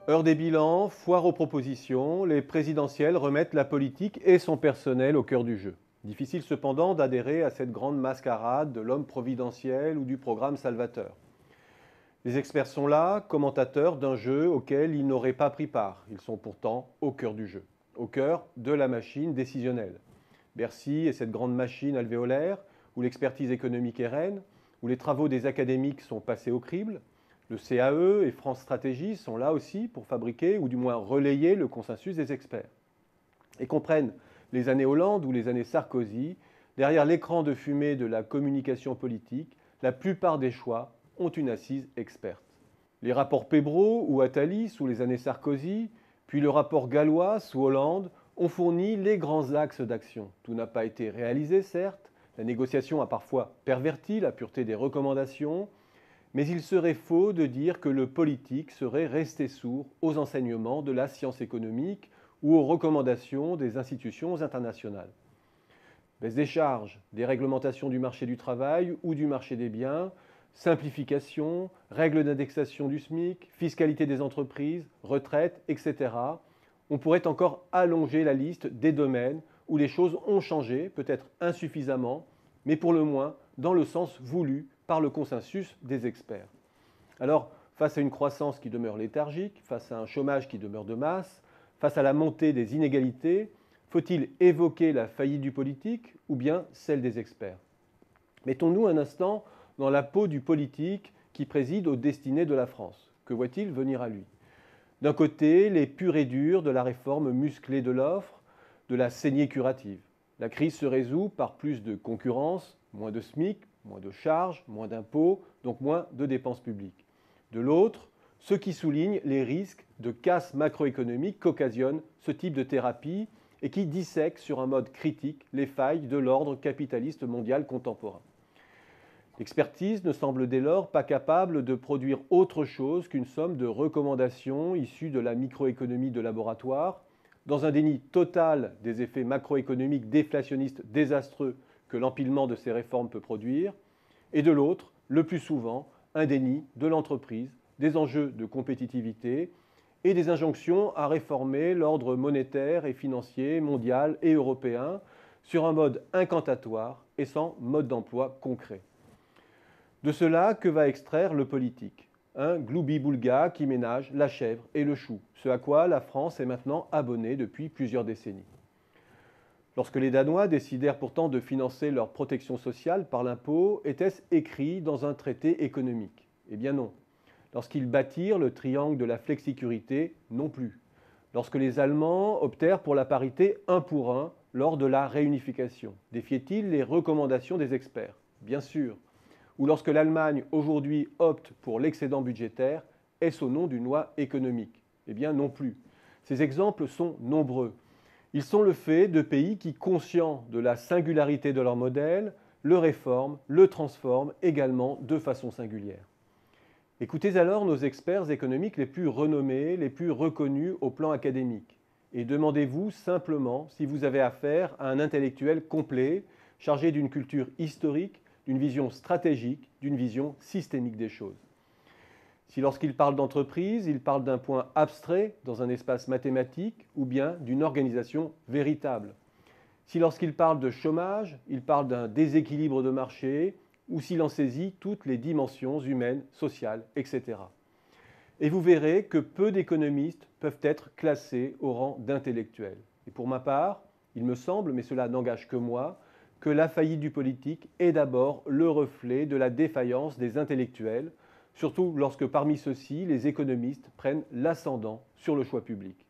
Heure des bilans, foire aux propositions, les présidentielles remettent la politique et son personnel au cœur du jeu. Difficile cependant d'adhérer à cette grande mascarade de l'homme providentiel ou du programme Salvateur. Les experts sont là, commentateurs d'un jeu auquel ils n'auraient pas pris part. Ils sont pourtant au cœur du jeu, au cœur de la machine décisionnelle. Bercy est cette grande machine alvéolaire où l'expertise économique est reine, où les travaux des académiques sont passés au crible. Le CAE et France Stratégie sont là aussi pour fabriquer ou du moins relayer le consensus des experts. Et qu'on prenne les années Hollande ou les années Sarkozy, derrière l'écran de fumée de la communication politique, la plupart des choix ont une assise experte. Les rapports Pébro ou Attali sous les années Sarkozy, puis le rapport Gallois sous Hollande, ont fourni les grands axes d'action. Tout n'a pas été réalisé, certes. La négociation a parfois perverti la pureté des recommandations, mais il serait faux de dire que le politique serait resté sourd aux enseignements de la science économique ou aux recommandations des institutions internationales. Baisse des charges, déréglementation du marché du travail ou du marché des biens, simplification, règles d'indexation du SMIC, fiscalité des entreprises, retraite, etc. On pourrait encore allonger la liste des domaines où les choses ont changé, peut-être insuffisamment, mais pour le moins dans le sens voulu par le consensus des experts. Alors, face à une croissance qui demeure léthargique, face à un chômage qui demeure de masse, face à la montée des inégalités, faut-il évoquer la faillite du politique ou bien celle des experts? Mettons-nous un instant dans la peau du politique qui préside aux destinées de la France. Que voit-il venir à lui? D'un côté, les purs et durs de la réforme musclée de l'offre, de la saignée curative. La crise se résout par plus de concurrence, moins de SMIC, moins de charges, moins d'impôts, donc moins de dépenses publiques. De l'autre, ceux qui soulignent les risques de casse macroéconomique qu'occasionne ce type de thérapie et qui dissèquent sur un mode critique les failles de l'ordre capitaliste mondial contemporain. L'expertise ne semble dès lors pas capable de produire autre chose qu'une somme de recommandations issues de la microéconomie de laboratoire, dans un déni total des effets macroéconomiques déflationnistes désastreux que l'empilement de ces réformes peut produire, et de l'autre, le plus souvent, un déni de l'entreprise, des enjeux de compétitivité et des injonctions à réformer l'ordre monétaire et financier mondial et européen sur un mode incantatoire et sans mode d'emploi concret. De cela, que va extraire le politique? Un gloubi-boulga qui ménage la chèvre et le chou, ce à quoi la France est maintenant abonnée depuis plusieurs décennies. Lorsque les Danois décidèrent pourtant de financer leur protection sociale par l'impôt, était-ce écrit dans un traité économique? Eh bien non. Lorsqu'ils bâtirent le triangle de la flexicurité, non plus. Lorsque les Allemands optèrent pour la parité 1 pour 1 lors de la réunification, défiaient-ils les recommandations des experts? Bien sûr. Ou lorsque l'Allemagne aujourd'hui opte pour l'excédent budgétaire, est-ce au nom d'une loi économique? Eh bien non plus. Ces exemples sont nombreux. Ils sont le fait de pays qui, conscients de la singularité de leur modèle, le réforment, le transforment également de façon singulière. Écoutez alors nos experts économiques les plus renommés, les plus reconnus au plan académique, et demandez-vous simplement si vous avez affaire à un intellectuel complet, chargé d'une culture historique, d'une vision stratégique, d'une vision systémique des choses. Si lorsqu'il parle d'entreprise, il parle d'un point abstrait dans un espace mathématique ou bien d'une organisation véritable. Si lorsqu'il parle de chômage, il parle d'un déséquilibre de marché ou s'il en saisit toutes les dimensions humaines, sociales, etc. Et vous verrez que peu d'économistes peuvent être classés au rang d'intellectuels. Et pour ma part, il me semble, mais cela n'engage que moi, que la faillite du politique est d'abord le reflet de la défaillance des intellectuels, surtout lorsque parmi ceux-ci, les économistes prennent l'ascendant sur le choix public.